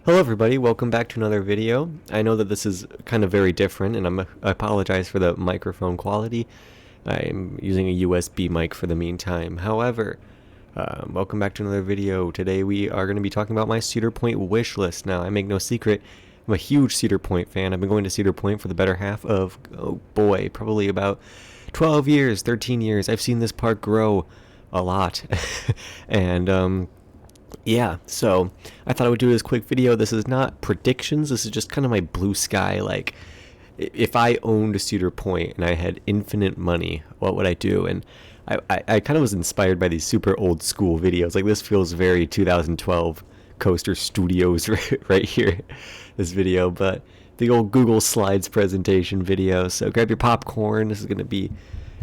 Hello everybody, welcome back to another video. I know that this is kind of very different and I apologize for the microphone quality. I'm using a USB mic for the meantime. However, welcome back to another video. Today we are going to be talking about my Cedar Point wish list. Now, I make no secret, I'm a huge Cedar Point fan. I've been going to Cedar Point for the better half of, oh boy, probably about 12 years, 13 years. I've seen this park grow a lot. and, yeah, so I thought I would do this quick video. This is not predictions. This is just kind of my blue sky. Like, if I owned a Cedar Point and I had infinite money, what would I do? And I kind of was inspired by these super old school videos. Like, this feels very 2012 Coaster Studios right here, this video. But the old Google Slides presentation video. So grab your popcorn. This is going to be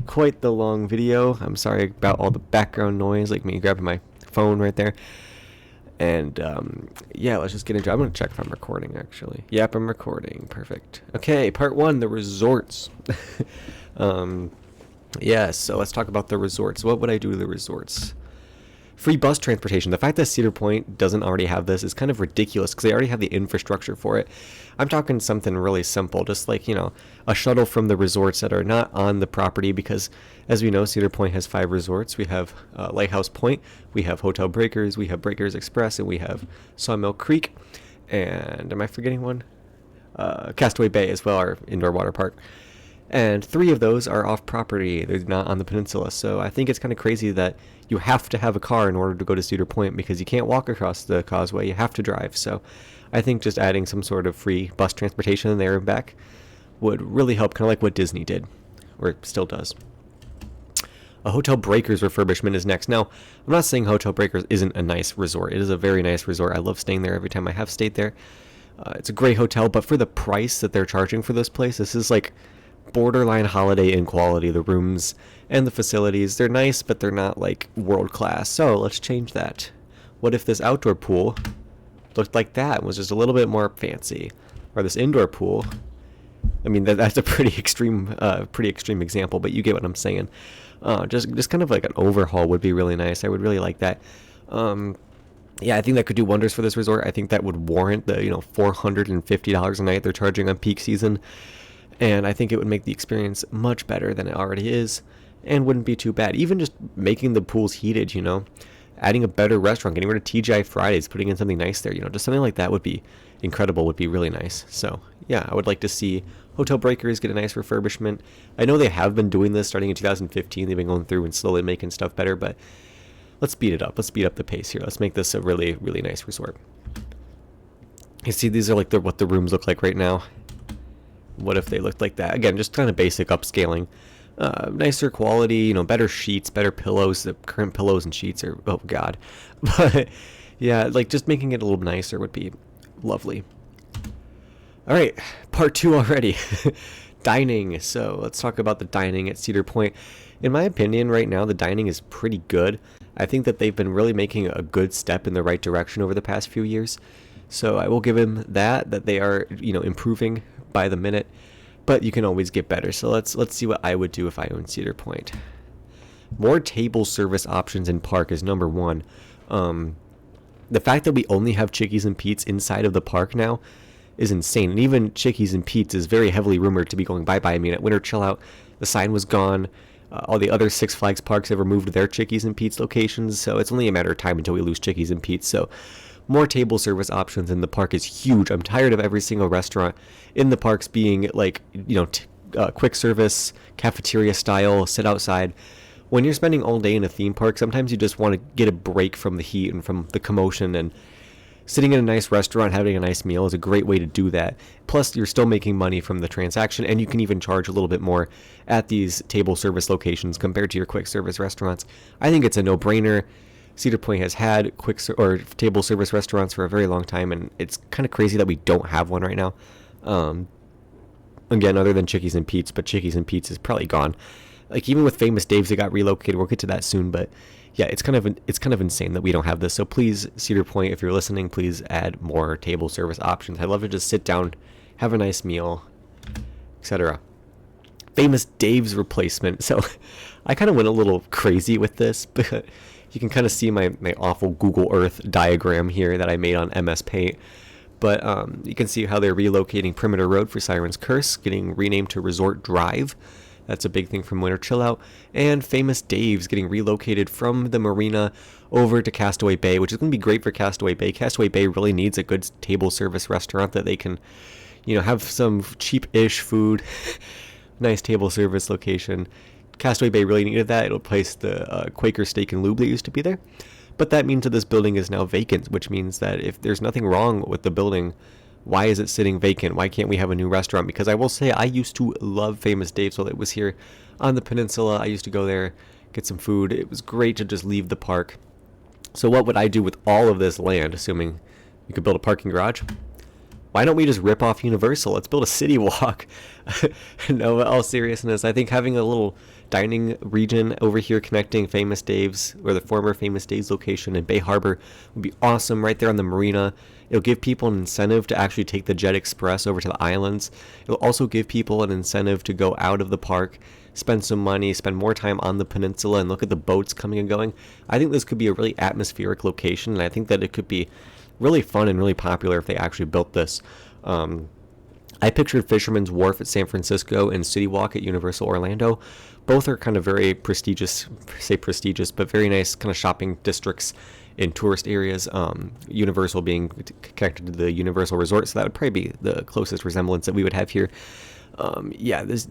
quite the long video. I'm sorry about all the background noise, like me grabbing my phone right there. And, yeah, let's just get into it. I'm going to check if I'm recording, actually. Yep, I'm recording. Perfect. Okay, part one, the resorts. Yeah, so let's talk about the resorts. What would I do to the resorts? Free bus transportation. The fact that Cedar Point doesn't already have this is kind of ridiculous because they already have the infrastructure for it. I'm talking something really simple, just like, you know, a shuttle from the resorts that are not on the property because, as we know, Cedar Point has 5 resorts. We have Lighthouse Point, we have Hotel Breakers, we have Breakers Express, and we have Sawmill Creek. And am I forgetting one? Castaway Bay as well, our indoor water park. And 3 of those are off property. They're not on the peninsula. So I think it's kind of crazy that you have to have a car in order to go to Cedar Point because you can't walk across the causeway. You have to drive. So I think just adding some sort of free bus transportation there and back would really help, kind of like what Disney did, or it still does. A Hotel Breakers refurbishment is next. Now, I'm not saying Hotel Breakers isn't a nice resort. It is a very nice resort. I love staying there every time I have stayed there. It's a great hotel, but for the price that they're charging for this place, this is like borderline Holiday Inn quality. The rooms and the facilities, they're nice, but they're not like world class. So let's change that. What if this outdoor pool looked like that and was just a little bit more fancy? Or this indoor pool, I mean, that's a pretty extreme example, but you get what I'm saying. Just kind of like an overhaul would be really nice. I would really like that. Yeah, I think that could do wonders for this resort. I think that would warrant the, $450 a night they're charging on peak season. And I think it would make the experience much better than it already is and wouldn't be too bad. Even just making the pools heated, adding a better restaurant, getting rid of TGI Fridays, putting in something nice there, just something like that would be incredible, would be really nice. So, yeah, I would like to see Hotel Breakers get a nice refurbishment. I know they have been doing this starting in 2015. They've been going through and slowly making stuff better, but let's speed it up. Let's speed up the pace here. Let's make this a really, really nice resort. You see, these are like what the rooms look like right now. What if they looked like that? Again, just kind of basic upscaling. Nicer quality, better sheets, better pillows. The current pillows and sheets are, oh god. But yeah, like just making it a little nicer would be lovely. All right, part 2 already. Dining. So let's talk about the dining at Cedar Point. In my opinion, right now, the dining is pretty good. I think that they've been really making a good step in the right direction over the past few years. So I will give them that they are, improving by the minute, but you can always get better. So let's see what I would do if I owned Cedar Point. More table service options in park is number 1. The fact that we only have Chickies and Pete's inside of the park now is insane. And even Chickies and Pete's is very heavily rumored to be going bye-bye. I mean, at Winter Chill Out, the sign was gone. All the other Six Flags parks have removed their Chickies and Pete's locations, so it's only a matter of time until we lose Chickies and Pete's. So more table service options in the park is huge. I'm tired of every single restaurant in the parks being like, quick service, cafeteria style, sit outside. When you're spending all day in a theme park, sometimes you just want to get a break from the heat and from the commotion, and sitting in a nice restaurant, having a nice meal is a great way to do that. Plus, you're still making money from the transaction, and you can even charge a little bit more at these table service locations compared to your quick service restaurants. I think it's a no-brainer. Cedar Point has had table service restaurants for a very long time, and it's kind of crazy that we don't have one right now. Again, other than Chickies and Pete's, but Chickies and Pete's is probably gone. Like even with Famous Dave's, they got relocated. We'll get to that soon, but yeah, it's kind of insane that we don't have this. So please, Cedar Point, if you're listening, please add more table service options. I'd love to just sit down, have a nice meal, etc. Famous Dave's replacement. So I kind of went a little crazy with this, but you can kind of see my awful Google Earth diagram here that I made on MS Paint. But you can see how they're relocating Perimeter Road for Siren's Curse, getting renamed to Resort Drive. That's a big thing from Winter Chill Out. And Famous Dave's getting relocated from the marina over to Castaway Bay, which is going to be great for Castaway Bay. Castaway Bay really needs a good table service restaurant that they can, have some cheap-ish food, nice table service location. Castaway Bay really needed that. It'll replace the Quaker Steak and Lube that used to be there. But that means that this building is now vacant, which means that if there's nothing wrong with the building, why is it sitting vacant? Why can't we have a new restaurant? Because I will say I used to love Famous Dave's while it was here on the peninsula. I used to go there, get some food. It was great to just leave the park. So what would I do with all of this land, assuming we could build a parking garage? Why don't we just rip off Universal? Let's build a city walk. No, in all seriousness, I think having a little dining region over here connecting Famous Dave's, or the former Famous Dave's location in Bay Harbor, would be awesome right there on the marina. It'll give people an incentive to actually take the Jet Express over to the islands. It'll also give people an incentive to go out of the park, spend some money, spend more time on the peninsula, and look at the boats coming and going. I think this could be a really atmospheric location, and I think that it could be really fun and really popular if they actually built this. I pictured Fisherman's Wharf at San Francisco and City Walk at Universal Orlando. Both are kind of very prestigious, but very nice kind of shopping districts in tourist areas. Universal being connected to the Universal Resort, so that would probably be the closest resemblance that we would have here. Yeah, this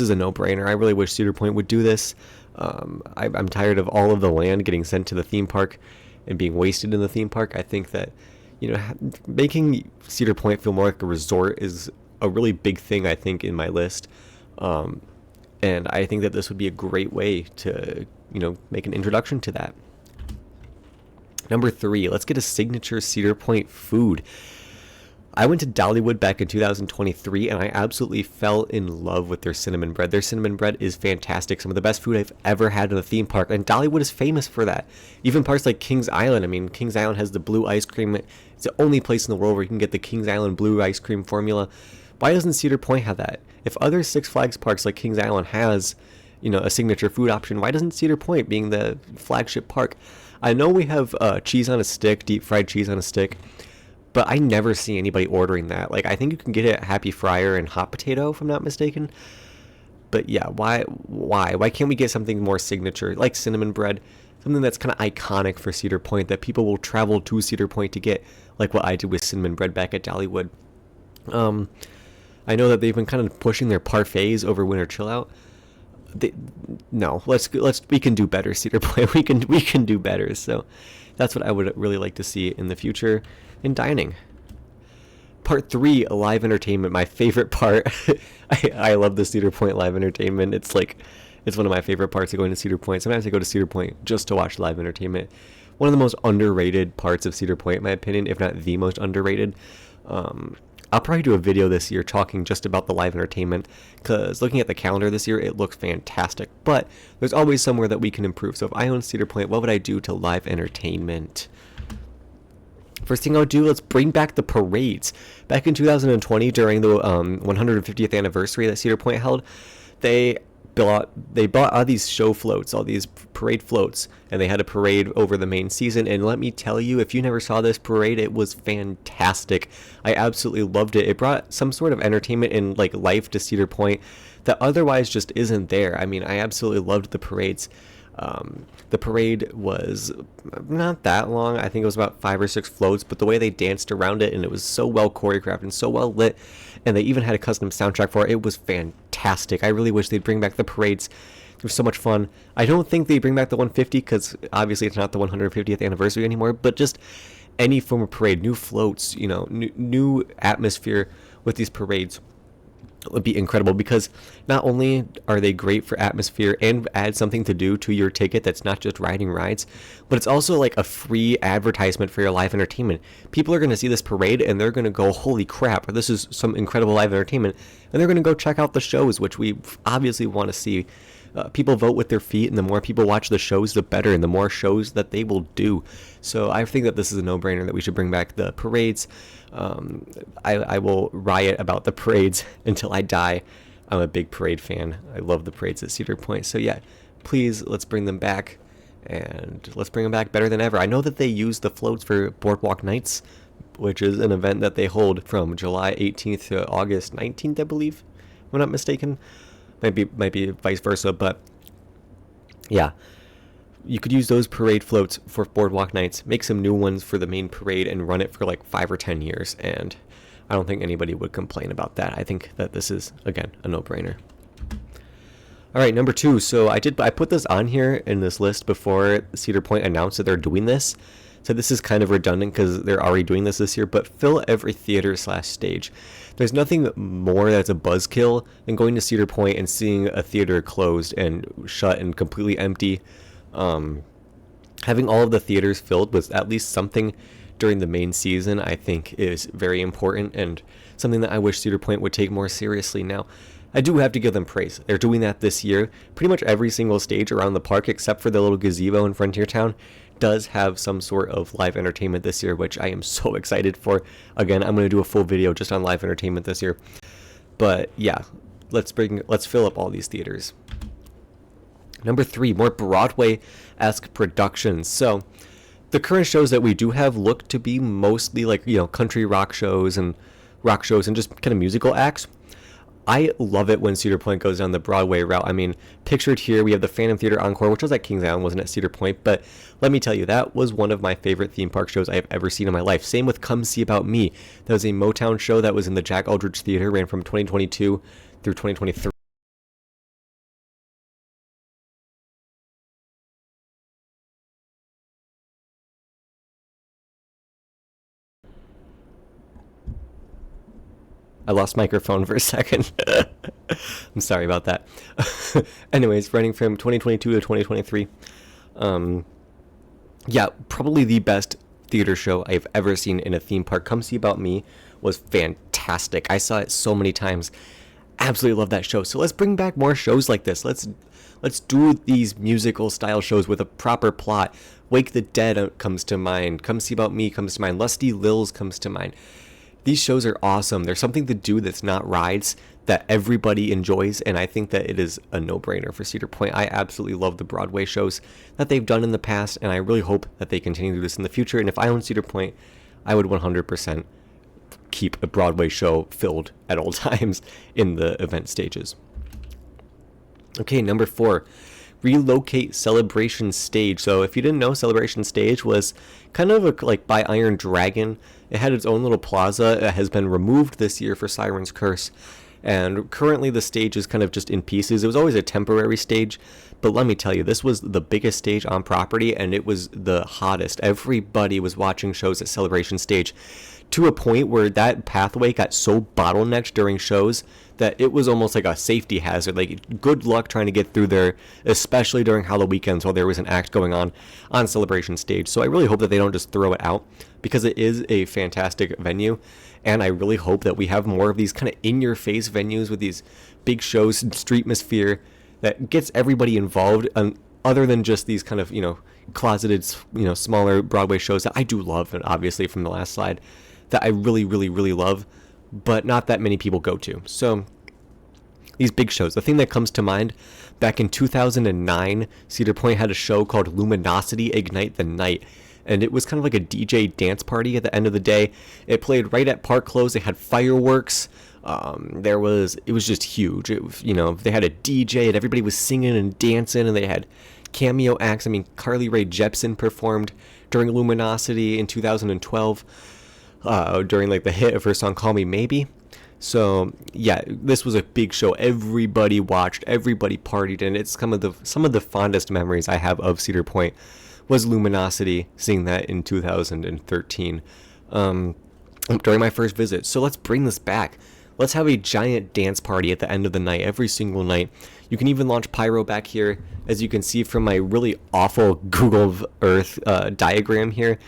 is a no-brainer. I really wish Cedar Point would do this. I'm tired of all of the land getting sent to the theme park and being wasted in the theme park. I think that, making Cedar Point feel more like a resort is a really big thing, I think, in my list. And I think that this would be a great way to, make an introduction to that. Number 3, let's get a signature Cedar Point food. I went to Dollywood back in 2023, and I absolutely fell in love with their cinnamon bread. Their cinnamon bread is fantastic. Some of the best food I've ever had in a theme park, and Dollywood is famous for that. Even parts like Kings Island. I mean, Kings Island has the blue ice cream. It's the only place in the world where you can get the Kings Island blue ice cream formula. Why doesn't Cedar Point have that? If other Six Flags parks like Kings Island has, a signature food option, why doesn't Cedar Point, being the flagship park? I know we have cheese on a stick, deep fried cheese on a stick, but I never see anybody ordering that. Like, I think you can get it at Happy Fryer and Hot Potato, if I'm not mistaken. But yeah, why can't we get something more signature, like cinnamon bread, something that's kind of iconic for Cedar Point that people will travel to Cedar Point to get, like what I did with cinnamon bread back at Dollywood. I know that they've been kind of pushing their parfaits over Winter Chill Out. We can do better, Cedar Point. We can do better. So that's what I would really like to see in the future in dining. Part 3, live entertainment, my favorite part. I love the Cedar Point live entertainment. It's one of my favorite parts of going to Cedar Point. Sometimes I go to Cedar Point just to watch live entertainment. One of the most underrated parts of Cedar Point, in my opinion, if not the most underrated. I'll probably do a video this year talking just about the live entertainment, because looking at the calendar this year, it looks fantastic. But there's always somewhere that we can improve. So if I own Cedar Point, what would I do to live entertainment? First thing I would do, let's bring back the parades. Back in 2020, during the 150th anniversary that Cedar Point held, they bought all these show floats, all these parade floats, and they had a parade over the main season. And let me tell you, if you never saw this parade, it was fantastic. I absolutely loved it. It brought some sort of entertainment and like life to Cedar Point that otherwise just isn't there. I mean, I absolutely loved the parades. The parade was not that long. I think it was about 5 or 6 floats, but the way they danced around it, and it was so well choreographed and so well lit, and they even had a custom soundtrack for it. It was fantastic. I really wish they'd bring back the parades. It was so much fun. I don't think they bring back the 150 because obviously it's not the 150th anniversary anymore, but just any form of parade, new floats, new atmosphere with these parades would be incredible, because not only are they great for atmosphere and add something to do to your ticket that's not just riding rides, but it's also like a free advertisement for your live entertainment. People are going to see this parade and they're going to go, holy crap, this is some incredible live entertainment, and they're going to go check out the shows, which we obviously want to see. People vote with their feet, and the more people watch the shows, the better, and the more shows that they will do. So I think that this is a no-brainer that we should bring back the parades. I will riot about the parades until I die. I'm a big parade fan. I love the parades at Cedar Point. So yeah, please, let's bring them back, and let's bring them back better than ever. I know that they use the floats for Boardwalk Nights, which is an event that they hold from July 18th to August 19th, I believe, if I'm not mistaken. Might be vice versa, but yeah. You could use those parade floats for boardwalk nights, make some new ones for the main parade, and run it for like 5 or 10 years, and I don't think anybody would complain about that. I think that this is, again, a no-brainer. All right, number 2. So I put this on here in this list before Cedar Point announced that they're doing this. So this is kind of redundant because they're already doing this year, but fill every theater/stage. There's nothing more that's a buzzkill than going to Cedar Point and seeing a theater closed and shut and completely empty. Having all of the theaters filled with at least something during the main season, I think, is very important and something that I wish Cedar Point would take more seriously now. I do have to give them praise. They're doing that this year. Pretty much every single stage around the park, except for the little gazebo in Frontier Town, does have some sort of live entertainment this year, which I am so excited for. Again, I'm going to do a full video just on live entertainment this year. But yeah, let's fill up all these theaters. Number 3, more Broadway-esque productions. So the current shows that we do have look to be mostly like, country rock shows and just kind of musical acts. I love it when Cedar Point goes down the Broadway route. I mean, pictured here, we have the Phantom Theater Encore, which was at Kings Island, wasn't at Cedar Point. But let me tell you, that was one of my favorite theme park shows I have ever seen in my life. Same with Come See About Me. That was a Motown show that was in the Jack Aldridge Theater, ran from 2022 through 2023. I lost microphone for a second. I'm sorry about that. Anyways, running from 2022 to 2023. Yeah, probably the best theater show I've ever seen in a theme park. Come See About Me was fantastic. I saw it so many times. Absolutely love that show. So let's bring back more shows like this. Let's do these musical style shows with a proper plot. Wake the Dead comes to mind. Come See About Me comes to mind. Lusty Lils comes to mind. These shows are awesome. There's something to do that's not rides that everybody enjoys, and I think that it is a no-brainer for Cedar Point. I absolutely love the Broadway shows that they've done in the past, and I really hope that they continue to do this in the future. And if I owned Cedar Point, I would 100% keep a Broadway show filled at all times in the event stages. Okay, number 4. Relocate Celebration Stage. So if you didn't know, Celebration Stage was kind of like by Iron Dragon. It had its own little plaza. It has been removed this year for Siren's Curse, and currently the stage is kind of just in pieces. It was always a temporary stage, but let me tell you, this was the biggest stage on property, and it was the hottest. Everybody was watching shows at Celebration Stage, to a point where that pathway got so bottlenecked during shows that it was almost like a safety hazard. Like, good luck trying to get through there, especially during Halloween weekends while there was an act going on Celebration Stage. So I really hope that they don't just throw it out, because it is a fantastic venue, and I really hope that we have more of these kind of in-your-face venues with these big shows and streetmosphere that gets everybody involved, other than just these kind of, closeted, smaller Broadway shows that I do love, and obviously from the last slide, that I really, really, really love, but not that many people go to. So these big shows, the thing that comes to mind, back in 2009, Cedar Point had a show called Luminosity Ignite the Night, and it was kind of like a DJ dance party at the end of the day. It played right at park close. They had fireworks. It was just huge. They had a DJ and everybody was singing and dancing, and they had cameo acts. I mean, Carly Rae Jepsen performed during Luminosity in 2012. During like the hit of her song Call Me Maybe. So yeah, this was a big show. Everybody watched, everybody partied, and it's some of the fondest memories I have of Cedar Point was Luminosity, seeing that in 2013 during my first visit. So let's bring this back. Let's have a giant dance party at the end of the night, every single night. You can even launch pyro back here, as you can see from my really awful Google Earth diagram here.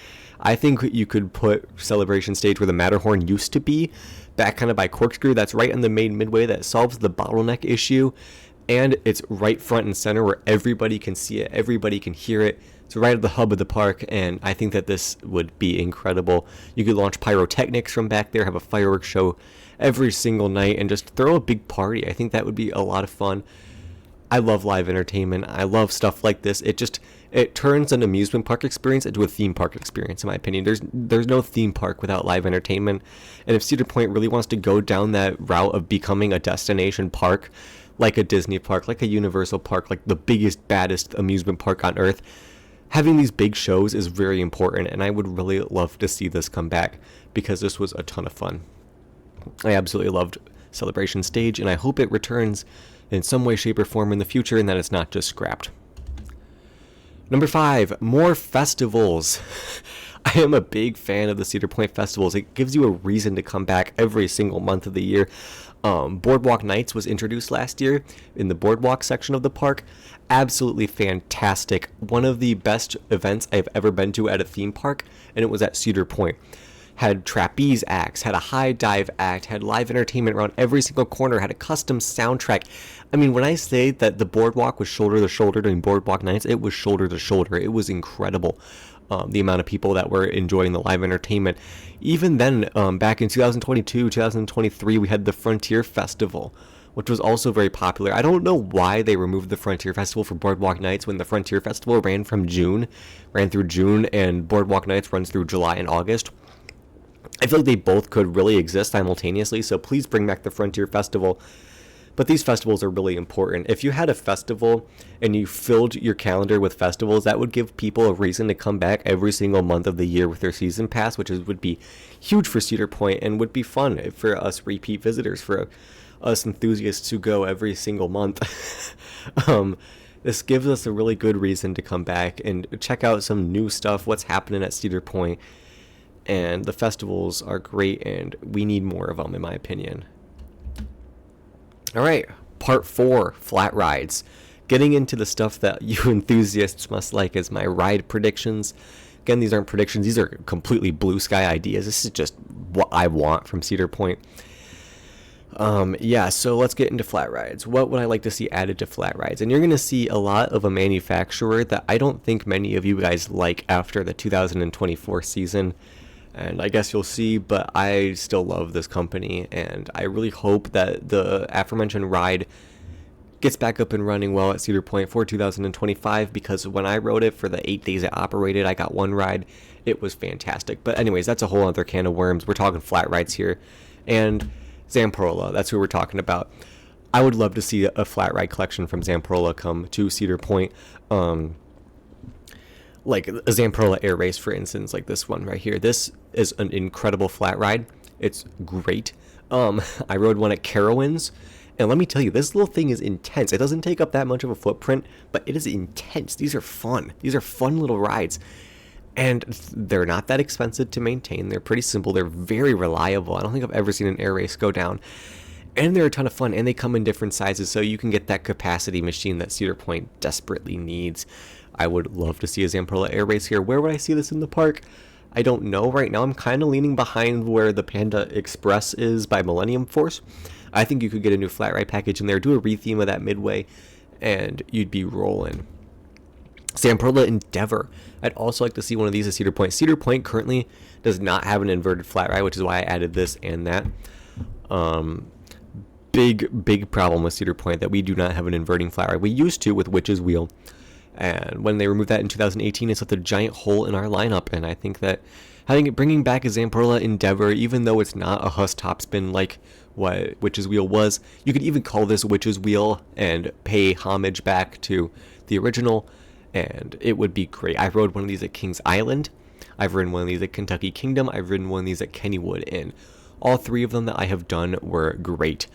I think you could put Celebration Stage where the Matterhorn used to be, back kind of by Corkscrew. That's right in the main midway. That solves the bottleneck issue, and it's right front and center where everybody can see it, everybody can hear it. It's right at the hub of the park, and I think that this would be incredible. You could launch pyrotechnics from back there, have a fireworks show every single night, and just throw a big party. I think that would be a lot of fun. I love live entertainment. I love stuff like this. It turns an amusement park experience into a theme park experience, in my opinion. There's no theme park without live entertainment. And if Cedar Point really wants to go down that route of becoming a destination park, like a Disney park, like a Universal park, like the biggest, baddest amusement park on earth, having these big shows is very important, and I would really love to see this come back because this was a ton of fun. I absolutely loved Celebration Stage, and I hope it returns in some way, shape, or form in the future, and that it's not just scrapped. Number 5, more festivals. I am a big fan of the Cedar Point festivals. It gives you a reason to come back every single month of the year. Boardwalk Nights was introduced last year in the boardwalk section of the park. Absolutely fantastic. One of the best events I've ever been to at a theme park, and it was at Cedar Point. Had trapeze acts, had a high dive act, had live entertainment around every single corner, had a custom soundtrack. I mean, when I say that the boardwalk was shoulder to shoulder during Boardwalk Nights, it was shoulder to shoulder. It was incredible. The amount of people that were enjoying the live entertainment. Even then, back in 2022, 2023, we had the Frontier Festival, which was also very popular. I don't know why they removed the Frontier Festival for Boardwalk Nights when the Frontier Festival ran through June, and Boardwalk Nights runs through July and August. I feel like they both could really exist simultaneously, so please bring back the Frontier Festival. But these festivals are really important. If you had a festival and you filled your calendar with festivals, that would give people a reason to come back every single month of the year with their season pass, would be huge for Cedar Point and would be fun for us repeat visitors, for us enthusiasts who go every single month. This gives us a really good reason to come back and check out some new stuff, what's happening at Cedar Point. And the festivals are great, and we need more of them, in my opinion. All right, part 4, flat rides. Getting into the stuff that you enthusiasts must like is my ride predictions. Again, these aren't predictions. These are completely blue sky ideas. This is just what I want from Cedar Point. So let's get into flat rides. What would I like to see added to flat rides? And you're going to see a lot of a manufacturer that I don't think many of you guys like after the 2024 season. And I guess you'll see, but I still love this company, and I really hope that the aforementioned ride gets back up and running well at Cedar Point for 2025, because when I rode it for the 8 days it operated, I got one ride. It was fantastic. But anyways, that's a whole other can of worms. We're talking flat rides here. And Zamperla, that's who we're talking about. I would love to see a flat ride collection from Zamperla come to Cedar Point. Like a Zamperla Air Race, for instance, like this one right here. This is an incredible flat ride. It's great. I rode one at Carowinds, and let me tell you, this little thing is intense. It doesn't take up that much of a footprint, but it is intense. These are fun. These are fun little rides. And they're not that expensive to maintain. They're pretty simple. They're very reliable. I don't think I've ever seen an air race go down. And they're a ton of fun, and they come in different sizes, so you can get that capacity machine that Cedar Point desperately needs. I would love to see a Zamperla Air Race here. Where would I see this in the park? I don't know. Right now I'm kind of leaning behind where the Panda Express is by Millennium Force. I think you could get a new flat ride package in there, do a retheme of that Midway, and you'd be rolling. Zamperla Endeavor. I'd also like to see one of these at Cedar Point. Cedar Point currently does not have an inverted flat ride, which is why I added this and that. Big problem with Cedar Point that we do not have an inverting flat ride. We used to with Witch's Wheel. And when they removed that in 2018, it's left a giant hole in our lineup. And I think that bringing back a Zamperla Endeavor, even though it's not a Huss topspin like what Witch's Wheel was, you could even call this Witch's Wheel and pay homage back to the original, and it would be great. I rode one of these at Kings Island. I've ridden one of these at Kentucky Kingdom. I've ridden one of these at Kennywood Inn. All 3 of them that I have done were great.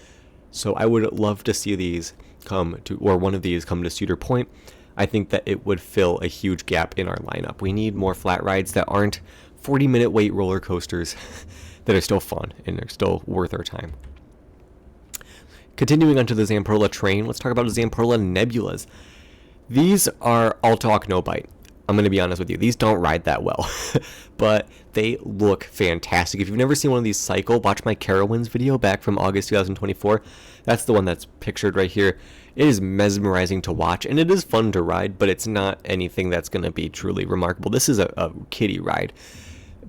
So I would love to see these one of these come to Cedar Point. I think that it would fill a huge gap in our lineup. We need more flat rides that aren't 40-minute wait roller coasters that are still fun and they're still worth our time. Continuing onto the Zamperla train, let's talk about the Zamperla Nebulas. These are all talk, no bite. I'm going to be honest with you. These don't ride that well, but they look fantastic. If you've never seen one of these cycle, watch my Carowinds video back from August 2024. That's the one that's pictured right here. It is mesmerizing to watch, and it is fun to ride, but it's not anything that's going to be truly remarkable. This is a kiddie ride.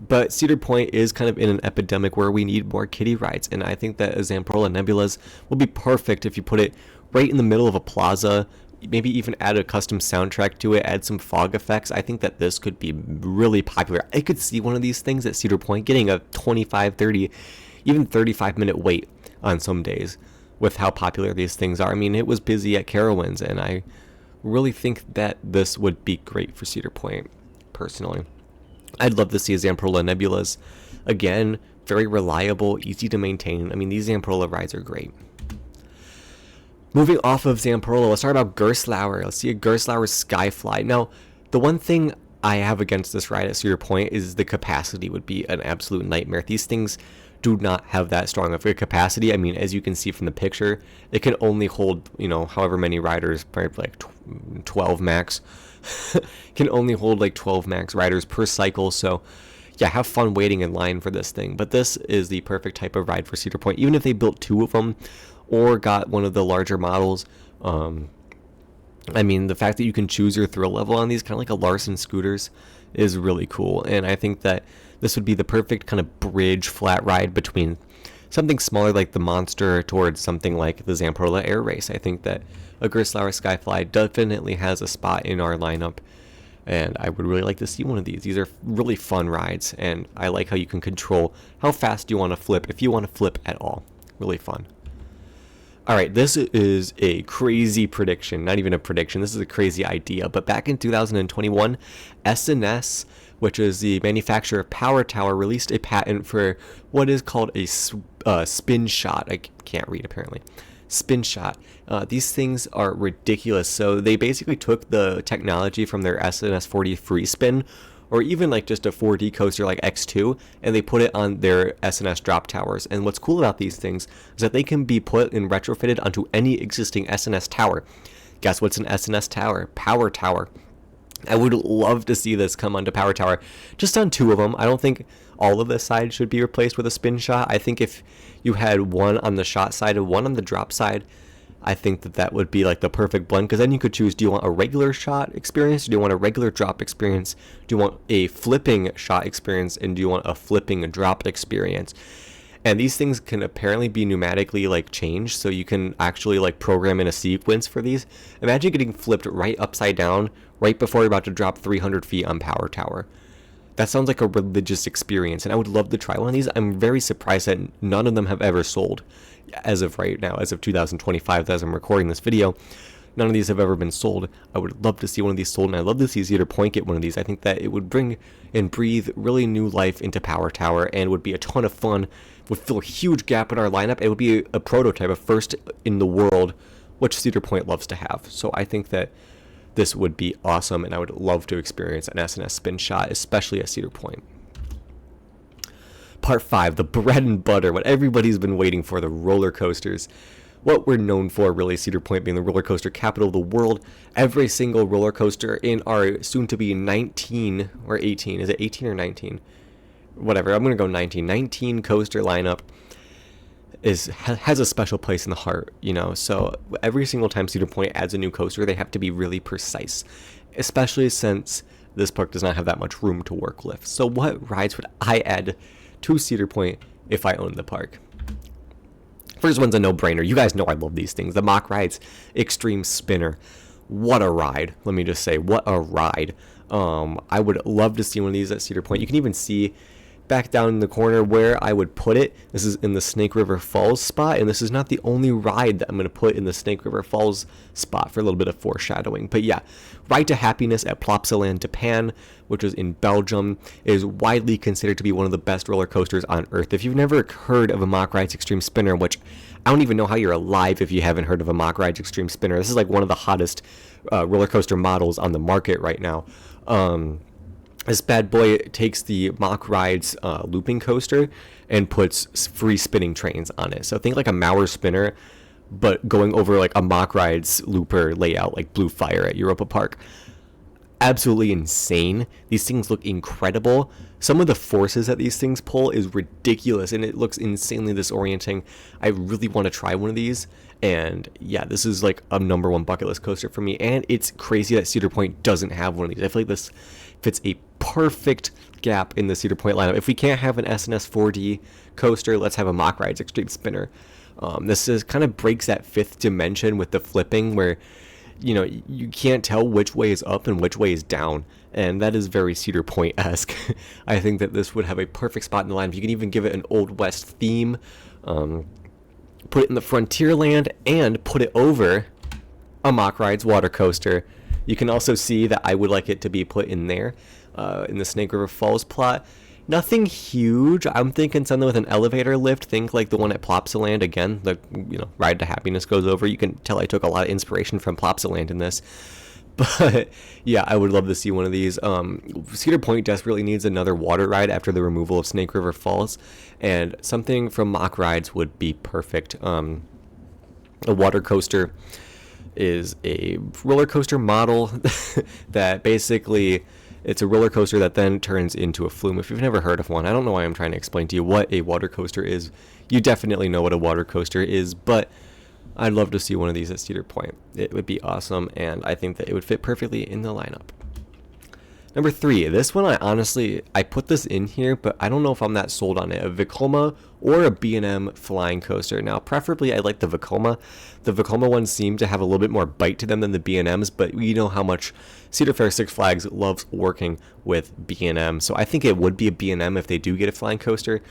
But Cedar Point is kind of in an epidemic where we need more kiddie rides, and I think that Zamperla Nebulas will be perfect if you put it right in the middle of a plaza, maybe even add a custom soundtrack to it, add some fog effects. I think that this could be really popular. I could see one of these things at Cedar Point getting a 25, 30, even 35-minute wait on some days with how popular these things are. I mean, it was busy at Carowinds, and I really think that this would be great for Cedar Point, personally. I'd love to see Zamperla Nebulas. Again, very reliable, easy to maintain. I mean, these Zamperla rides are great. Moving off of Zamperla, let's talk about Gerstlauer. Let's see a Gerstlauer Skyfly. Now, the one thing I have against this ride at Cedar Point is the capacity would be an absolute nightmare. These things do not have that strong of a capacity. I mean, as you can see from the picture, it can only hold, however many riders, probably like 12 max. Can only hold like 12 max riders per cycle. So yeah, have fun waiting in line for this thing. But this is the perfect type of ride for Cedar Point. Even if they built 2 of them or got one of the larger models, I mean, the fact that you can choose your thrill level on these, kind of like a Larson scooters, is really cool. And I think that this would be the perfect kind of bridge flat ride between something smaller like the Monster towards something like the Zamperla Air Race. I think that a Gerstlauer Skyfly definitely has a spot in our lineup, and I would really like to see one of these. These are really fun rides, and I like how you can control how fast you want to flip, if you want to flip at all. Really fun. Alright, this is a crazy prediction. Not even a prediction, this is a crazy idea. But back in 2021, SNS, which is the manufacturer of Power Tower, released a patent for what is called a spin shot. I can't read, apparently. Spin shot. These things are ridiculous. So they basically took the technology from their SNS 40 free spin, or even like just a 4D coaster like X2, and they put it on their SNS drop towers. And what's cool about these things is that they can be put and retrofitted onto any existing SNS tower. Guess what's an SNS tower? Power Tower. I would love to see this come onto Power Tower, just on 2 of them. I don't think all of the sides should be replaced with a spin shot. I think if you had one on the shot side and one on the drop side, I think that that would be like the perfect blend, because then you could choose, do you want a regular shot experience, do you want a regular drop experience, do you want a flipping shot experience, and do you want a flipping drop experience? And these things can apparently be pneumatically like changed, so you can actually like program in a sequence for these. Imagine getting flipped right upside down right before you're about to drop 300 feet on Power Tower. That sounds like a religious experience, and I would love to try one of these. I'm very surprised that none of them have ever sold as of right now, as of 2025, as I'm recording this video. None of these have ever been sold. I would love to see one of these sold, and I'd love to see Cedar Point get one of these. I think that it would bring and breathe really new life into Power Tower, and would be a ton of fun, would fill a huge gap in our lineup. It would be a prototype, a first in the world, which Cedar Point loves to have. So I think that this would be awesome, and I would love to experience an SNS spin shot, especially at Cedar Point. Part 5, the bread and butter, what everybody's been waiting for, the roller coasters. What we're known for, really, Cedar Point being the roller coaster capital of the world. Every single roller coaster in our soon-to-be 19 or 18, is it 18 or 19? Whatever, I'm going to go 19 coaster lineup has a special place in the heart, so every single time Cedar Point adds a new coaster, they have to be really precise, especially since this park does not have that much room to work with. So what rides would I add to Cedar Point if I owned the park? First one's a no-brainer. You guys know I love these things. The Mach Rides Extreme Spinner. What a ride. Let me just say, what a ride. I would love to see one of these at Cedar Point. You can even see back down in the corner where I would put it. This is in the Snake River Falls spot, and this is not the only ride that I'm going to put in the Snake River Falls spot, for a little bit of foreshadowing. But yeah, Ride to Happiness at Plopsaland Japan, which is in Belgium, is widely considered to be one of the best roller coasters on earth. If you've never heard of a Mach Rides Extreme Spinner, which I don't even know how you're alive if you haven't heard of a Mach Rides Extreme Spinner. This is like one of the hottest roller coaster models on the market right now. This bad boy takes the Mach Rides looping coaster and puts free spinning trains on it. So think like a Mauer spinner, but going over like a Mach Rides looper layout, like Blue Fire at Europa Park. Absolutely insane. These things look incredible. Some of the forces that these things pull is ridiculous, and it looks insanely disorienting. I really want to try one of these, and yeah, this is like a #1 bucket list coaster for me, and it's crazy that Cedar Point doesn't have one of these. I feel like this fits a perfect gap in the Cedar Point lineup. If we can't have an SNS 4D coaster, let's have a Mach Rides Extreme Spinner. This is kind of breaks that fifth dimension with the flipping where, you can't tell which way is up and which way is down. And that is very Cedar Point-esque. I think that this would have a perfect spot in the lineup. You can even give it an Old West theme, put it in the Frontierland, and put it over a Mock Rides water coaster. You can also see that I would like it to be put in there, in the Snake River Falls plot. Nothing huge. I'm thinking something with an elevator lift. Think like the one at Plopsaland. Again, the Ride to Happiness goes over. You can tell I took a lot of inspiration from Plopsaland in this. But yeah, I would love to see one of these. Cedar Point desperately needs another water ride after the removal of Snake River Falls, and something from Mock Rides would be perfect. A water coaster is a roller coaster model that basically, it's a roller coaster that then turns into a flume. If you've never heard of one, I don't know why I'm trying to explain to you what a water coaster is. You definitely know what a water coaster is, but I'd love to see one of these at Cedar Point. It would be awesome, and I think that it would fit perfectly in the lineup. Number 3, this one I put this in here, but I don't know if I'm that sold on it. A Vekoma or a B&M flying coaster. Now, preferably I like the Vekoma. The Vekoma ones seem to have a little bit more bite to them than the B&Ms, but we know how much Cedar Fair Six Flags loves working with B&M, so I think it would be a B&M if they do get a flying coaster.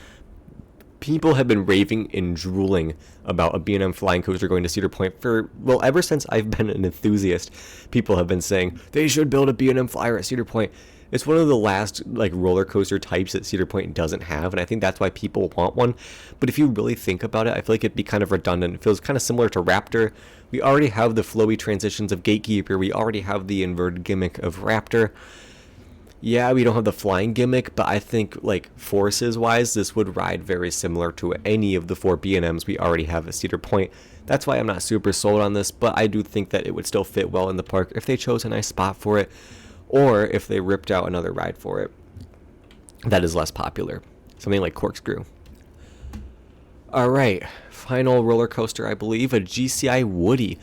People have been raving and drooling about a B&M flying coaster going to Cedar Point ever since I've been an enthusiast. People have been saying they should build a B&M flyer at Cedar Point. It's one of the last roller coaster types that Cedar Point doesn't have, and I think that's why people want one. But if you really think about it, I feel like it'd be kind of redundant. It feels kind of similar to Raptor. We already have the flowy transitions of Gatekeeper. We already have the inverted gimmick of Raptor. Yeah, we don't have the flying gimmick, but I think forces-wise, this would ride very similar to any of the 4 B&Ms we already have at Cedar Point. That's why I'm not super sold on this, but I do think that it would still fit well in the park if they chose a nice spot for it, or if they ripped out another ride for it that is less popular. Something like Corkscrew. Alright, final roller coaster, I believe, a GCI Woody.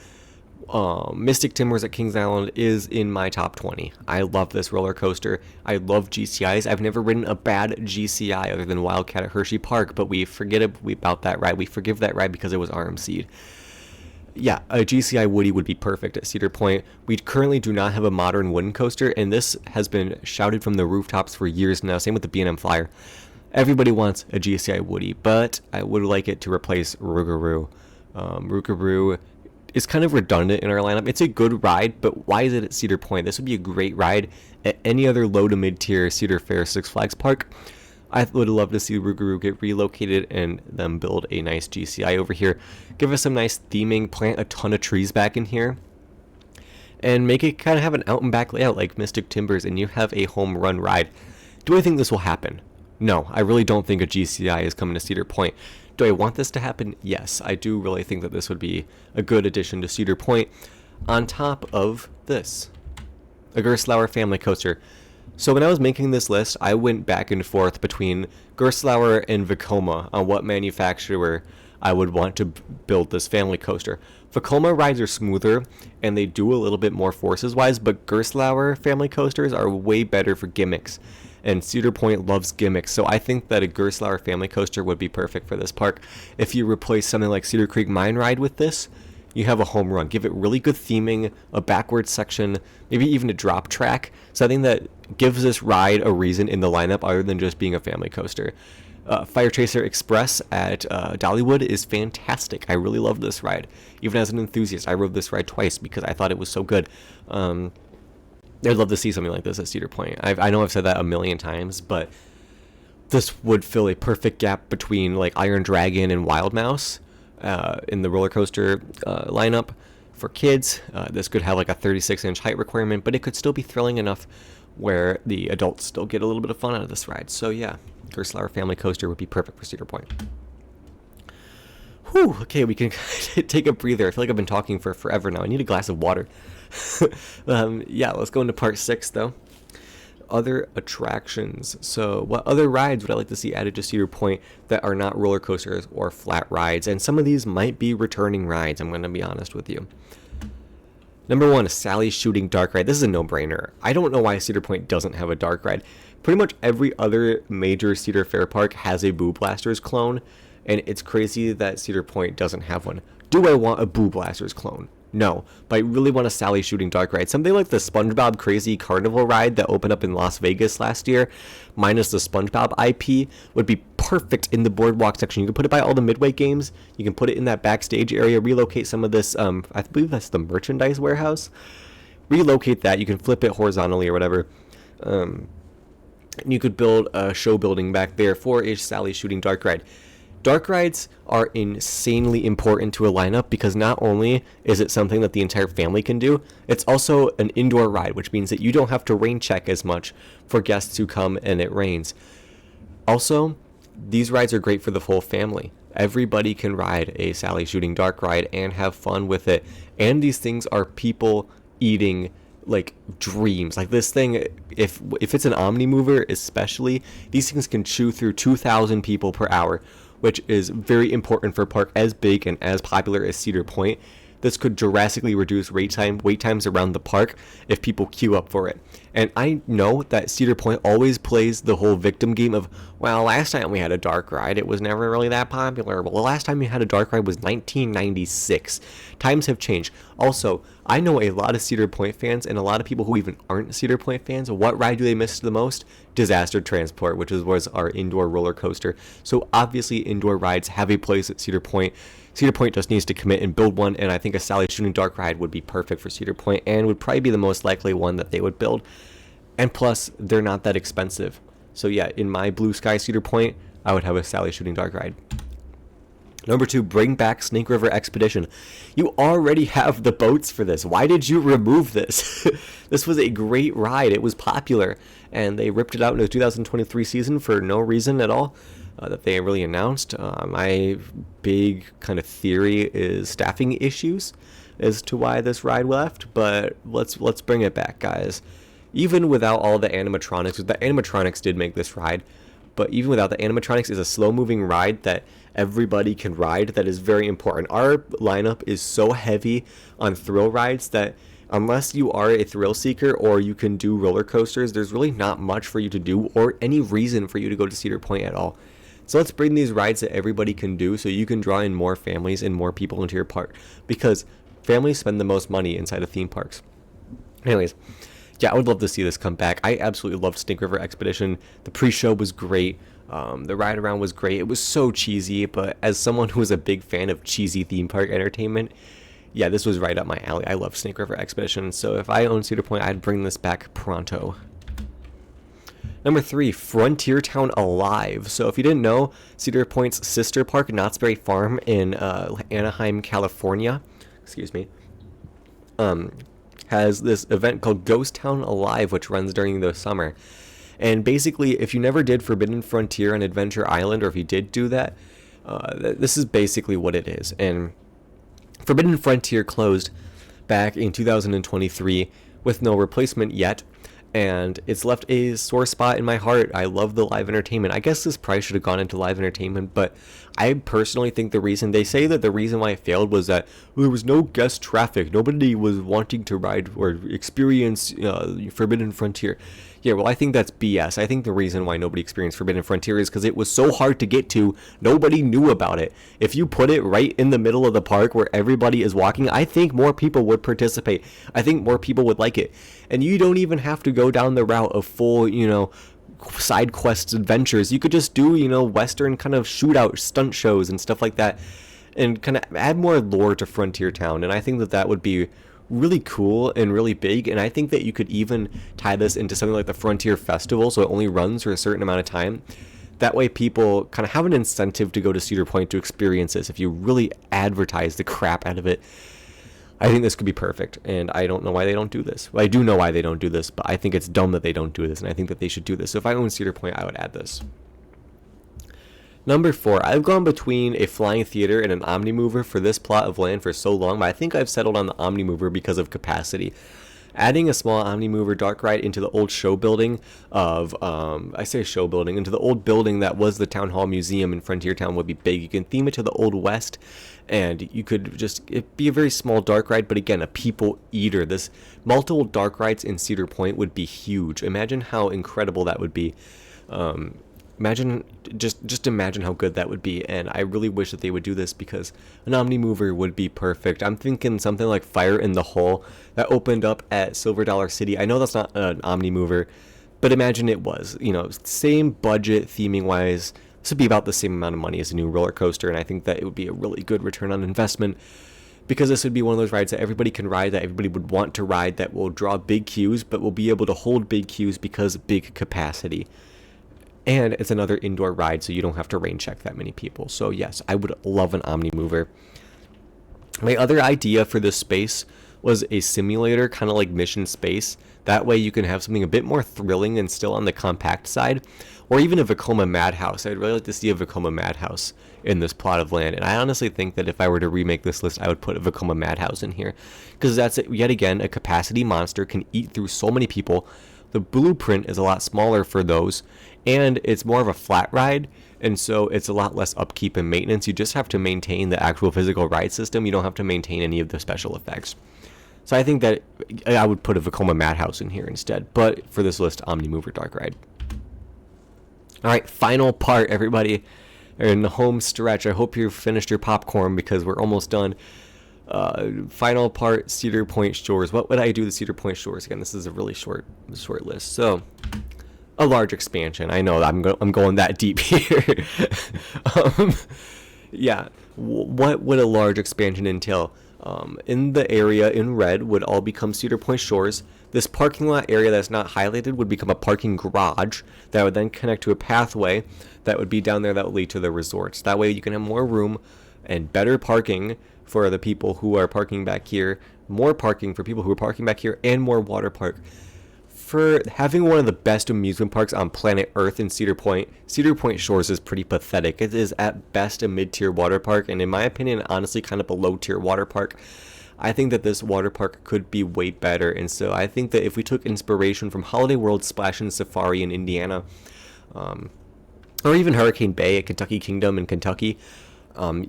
Mystic Timbers at Kings Island is in my top 20. I love this roller coaster. I love GCIs. I've never ridden a bad GCI other than Wildcat at Hershey Park, but we forget about that ride. We forgive that ride because it was RMC'd. Yeah, a GCI Woody would be perfect at Cedar Point. We currently do not have a modern wooden coaster, and this has been shouted from the rooftops for years now. Same with the B&M Flyer. Everybody wants a GCI Woody, but I would like it to replace Rougarou. Rougarou is kind of redundant in our lineup. It's a good ride, but why is it at Cedar Point? This would be a great ride at any other low to mid tier Cedar Fair Six Flags park. I would love to see Rougarou get relocated and them build a nice GCI over here. Give us some nice theming, plant a ton of trees back in here, and make it kind of have an out and back layout like Mystic Timbers, and you have a home run ride. Do I think this will happen? No, I really don't think a GCI is coming to Cedar Point. Do I want this to happen? Yes, I do really think that this would be a good addition to Cedar Point. On top of this, a Gerstlauer family coaster. So when I was making this list, I went back and forth between Gerstlauer and Vekoma on what manufacturer I would want to build this family coaster. Vekoma rides are smoother, and they do a little bit more forces-wise, but Gerstlauer family coasters are way better for gimmicks. And Cedar Point loves gimmicks, so I think that a Gerstlauer family coaster would be perfect for this park. If you replace something like Cedar Creek Mine Ride with this, you have a home run. Give it really good theming, a backwards section, maybe even a drop track, something that gives this ride a reason in the lineup other than just being a family coaster. Fire Chaser Express at Dollywood is fantastic. I really love this ride. Even as an enthusiast, I rode this ride twice because I thought it was so good. I'd love to see something like this at Cedar Point. I know I've said that a million times, but this would fill a perfect gap between Iron Dragon and Wild Mouse in the roller coaster lineup for kids. This could have a 36-inch height requirement, but it could still be thrilling enough where the adults still get a little bit of fun out of this ride. So yeah, Gerstlauer family coaster would be perfect for Cedar Point. Whew, okay, we can take a breather. I feel like I've been talking for forever now. I need a glass of water. Yeah, let's go into part 6 though. Other attractions. So what other rides would I like to see added to Cedar Point that are not roller coasters or flat rides? And some of these might be returning rides, I'm going to be honest with you. Number 1 is Sally's Shooting Dark Ride. This is a no-brainer. I don't know why Cedar Point doesn't have a dark ride. Pretty much every other major Cedar Fair park has a Boo Blasters clone, and it's crazy that Cedar Point doesn't have one. Do I want a Boo Blasters clone? No, but I really want a Sally Shooting Dark ride. Something like the SpongeBob Crazy Carnival ride that opened up in Las Vegas last year, minus the SpongeBob IP, would be perfect in the boardwalk section. You can put it by all the Midway games. You can put it in that backstage area, relocate some of this, I believe that's the merchandise warehouse. Relocate that. You can flip it horizontally or whatever. And you could build a show building back there for a Sally Shooting Dark ride. Dark rides are insanely important to a lineup because not only is it something that the entire family can do, it's also an indoor ride, which means that you don't have to rain check as much for guests who come and it rains. Also, these rides are great for the whole family. Everybody can ride a Sally Shooting Dark ride and have fun with it. And these things are people eating like dreams. Like this thing, if it's an Omni mover especially, these things can chew through 2,000 people per hour, which is very important for a park as big and as popular as Cedar Point. This could drastically reduce wait times around the park if people queue up for it. And I know that Cedar Point always plays the whole victim game of, well, last time we had a dark ride, it was never really that popular. Well, the last time we had a dark ride was 1996. Times have changed. Also, I know a lot of Cedar Point fans and a lot of people who even aren't Cedar Point fans. What ride do they miss the most? Disaster Transport, which was our indoor roller coaster. So obviously indoor rides have a place at Cedar Point. Cedar Point just needs to commit and build one, and I think a Sally Shooting Dark ride would be perfect for Cedar Point and would probably be the most likely one that they would build. And plus, they're not that expensive. So yeah, in my Blue Sky Cedar Point, I would have a Sally Shooting Dark ride. Number 2, bring back Snake River Expedition. You already have the boats for this. Why did you remove this? This was a great ride. It was popular, and they ripped it out in the 2023 season for no reason at all that they really announced. My big kind of theory is staffing issues as to why this ride left, but let's bring it back, guys. Even without all the animatronics did make this ride, but even without the animatronics, is a slow-moving ride that everybody can ride that is very important. Our lineup is so heavy on thrill rides that unless you are a thrill seeker or you can do roller coasters, there's really not much for you to do or any reason for you to go to Cedar Point at all. So let's bring these rides that everybody can do so you can draw in more families and more people into your park, because families spend the most money inside of theme parks. Anyways, yeah, I would love to see this come back. I absolutely loved Snake River Expedition. The pre-show was great. The ride around was great. It was so cheesy, but as someone who is a big fan of cheesy theme park entertainment, yeah, this was right up my alley. I love Snake River Expedition, so if I owned Cedar Point, I'd bring this back pronto. Number 3, Frontier Town Alive. So if you didn't know, Cedar Point's sister park, Knott's Berry Farm in Anaheim, California, has this event called Ghost Town Alive, which runs during the summer. And basically, if you never did Forbidden Frontier on Adventure Island, or if you did do that, this is basically what it is. And Forbidden Frontier closed back in 2023 with no replacement yet, and it's left a sore spot in my heart. I love the live entertainment. I guess this probably should have gone into live entertainment, but I personally think the reason why it failed was that there was no guest traffic. Nobody was wanting to ride or experience Forbidden Frontier. Yeah, well, I think that's BS. I think the reason why nobody experienced Forbidden Frontier is because it was so hard to get to. Nobody knew about it. If you put it right in the middle of the park where everybody is walking, I think more people would participate. I think more people would like it. And you don't even have to go down the route of full, side quests adventures. You could just do, Western kind of shootout stunt shows and stuff like that, and kind of add more lore to Frontier Town. And I think that would be really cool and really big, and I think that you could even tie this into something like the Frontier Festival, so it only runs for a certain amount of time. That way people kind of have an incentive to go to Cedar Point to experience this. If you really advertise the crap out of it, I think this could be perfect, and I don't know why they don't do this. Well, I do know why they don't do this, but I think it's dumb that they don't do this, and I think that they should do this. So if I own Cedar Point, I would add this. Number 4, I've gone between a flying theater and an Omnimover for this plot of land for so long, but I think I've settled on the Omnimover because of capacity. Adding a small Omnimover dark ride into the old show building into the old building that was the Town Hall Museum in Frontier Town would be big. You can theme it to the Old West, and you could it'd be a very small dark ride, but again, a people eater. This multiple dark rides in Cedar Point would be huge. Imagine how incredible that would be. Imagine, just imagine how good that would be. And I really wish that they would do this, because an Omnimover would be perfect. I'm thinking something like Fire in the Hole that opened up at Silver Dollar City. I know that's not an Omnimover, but imagine it was, same budget theming wise. This would be about the same amount of money as a new roller coaster, and I think that it would be a really good return on investment, because this would be one of those rides that everybody can ride, that everybody would want to ride, that will draw big queues, but will be able to hold big queues because big capacity. And it's another indoor ride, so you don't have to rain check that many people. So yes, I would love an Omnimover. My other idea for this space was a simulator, kind of like Mission Space. That way you can have something a bit more thrilling and still on the compact side. Or even a Vekoma Madhouse. I'd really like to see a Vekoma Madhouse in this plot of land. And I honestly think that if I were to remake this list, I would put a Vekoma Madhouse in here. Because that's, yet again, a capacity monster, can eat through so many people. The blueprint is a lot smaller for those. And it's more of a flat ride. And so it's a lot less upkeep and maintenance. You just have to maintain the actual physical ride system. You don't have to maintain any of the special effects. So I think that I would put a Vekoma Madhouse in here instead. But for this list, Omnimover Dark Ride. Alright, final part, everybody. In the home stretch. I hope you've finished your popcorn, because we're almost done. Final part, Cedar Point Shores. What would I do to Cedar Point Shores? Again, this is a really short list. So, a large expansion. I know I'm going that deep here. Yeah, what would a large expansion entail? In the area in red would all become Cedar Point Shores. This parking lot area that's not highlighted would become a parking garage that would then connect to a pathway that would be down there that would lead to the resorts. That way you can have more room and better parking for the people who are parking back here, more parking for people who are parking back here, and more water park. For having one of the best amusement parks on planet Earth in Cedar Point Shores is pretty pathetic. It is at best a mid-tier water park, and in my opinion, honestly, kind of a low-tier water park. I think that this water park could be way better, and so I think that if we took inspiration from Holiday World Splash and Safari in Indiana, or even Hurricane Bay at Kentucky Kingdom in Kentucky,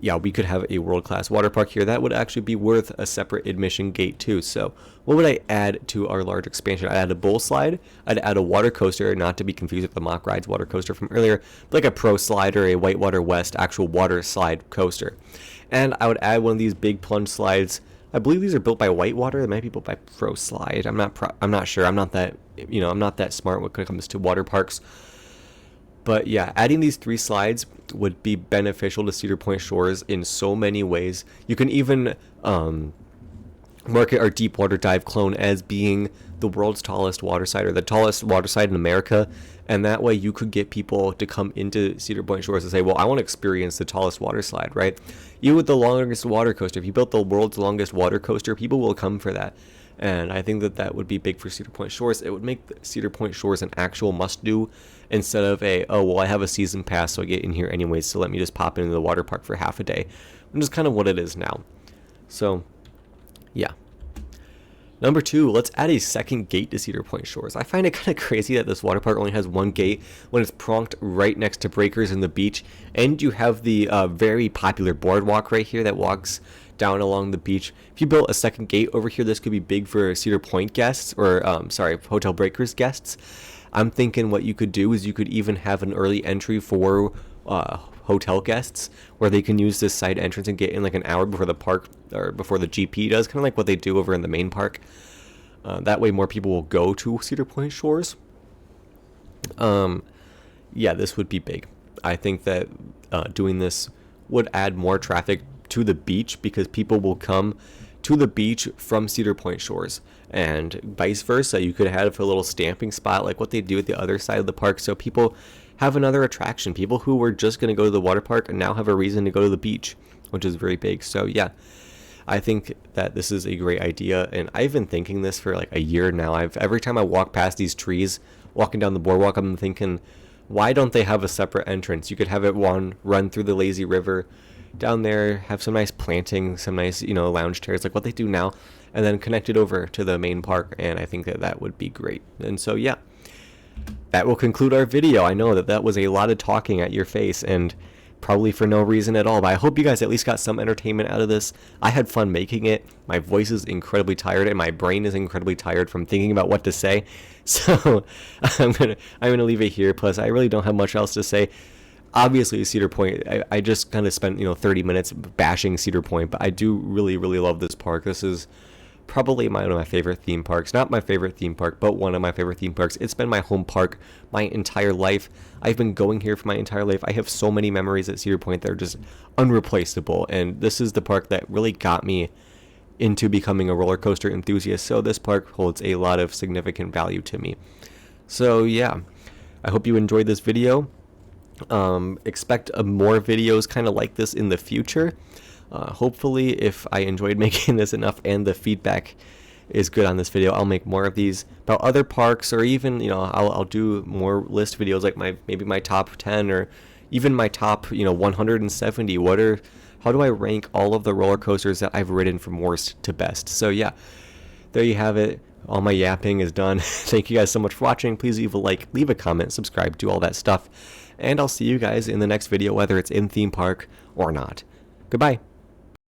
yeah, we could have a world-class water park here. That would actually be worth a separate admission gate too. So what would I add to our large expansion? I'd add a bull slide. I'd add a water coaster, not to be confused with the Mock Rides water coaster from earlier, but like a Pro Slide or a Whitewater West actual water slide coaster. And I would add one of these big plunge slides. I believe these are built by Whitewater. They might be built by Pro Slide. I'm not sure. I'm not that smart when it comes to water parks. But yeah, adding these 3 slides would be beneficial to Cedar Point Shores in so many ways. You can even market our deep water dive clone as being the world's tallest water slide, or the tallest water slide in America. And that way you could get people to come into Cedar Point Shores and say, well, I want to experience the tallest water slide, right? You with the longest water coaster, if you built the world's longest water coaster, people will come for that. And I think that would be big for Cedar Point Shores. It would make Cedar Point Shores an actual must-do instead of oh, well, I have a season pass, so I get in here anyways, so let me just pop into the water park for half a day, which is kind of what it is now. So, yeah. Number 2, let's add a second gate to Cedar Point Shores. I find it kind of crazy that this water park only has one gate when it's plonked right next to breakers in the beach, and you have the very popular boardwalk right here that walks down along the beach. If you built a second gate over here, this could be big for Cedar Point guests, or Hotel Breakers guests. I'm thinking what you could do is you could even have an early entry for hotel guests, where they can use this side entrance and get in like an hour before the park, or before the GP does, kind of like what they do over in the main park. That way more people will go to Cedar Point Shores. Yeah, this would be big. I think that doing this would add more traffic to the beach, because people will come to the beach from Cedar Point Shores, and vice versa. You could have a little stamping spot like what they do at the other side of the park, so people have another attraction. People who were just going to go to the water park and now have a reason to go to the beach, which is very big. So yeah, I think that this is a great idea, and I've been thinking this for like a year now. Every time I walk past these trees walking down the boardwalk, I'm thinking, why don't they have a separate entrance? You could have it run through the lazy river down there, have some nice planting, some nice lounge chairs like what they do now, and then connect it over to the main park. And I think that would be great. And so yeah, that will conclude our video. I know that was a lot of talking at your face, and probably for no reason at all, but I hope you guys at least got some entertainment out of this. I had fun making it. My voice is incredibly tired and my brain is incredibly tired from thinking about what to say. So I'm gonna leave it here. Plus, I really don't have much else to say. Obviously, Cedar Point, I just kind of spent 30 minutes bashing Cedar Point, but I do really love this park. This is probably one of my favorite theme parks. Not my favorite theme park, but one of my favorite theme parks. It's been my home park my entire life. I've been going here for my entire life. I have so many memories at Cedar Point that are just unreplaceable, and this is the park that really got me into becoming a roller coaster enthusiast. So this park holds a lot of significant value to me. So yeah, I hope you enjoyed this video. Expect more videos kind of like this in the future. Hopefully, if I enjoyed making this enough and the feedback is good on this video, I'll make more of these about other parks, or even I'll do more list videos like maybe my top 10 or even my top 170. How do I rank all of the roller coasters that I've ridden from worst to best? So yeah, there you have it. All my yapping is done. Thank you guys so much for watching. Please leave a like, leave a comment, subscribe, do all that stuff. And I'll see you guys in the next video, whether it's in theme park or not. Goodbye.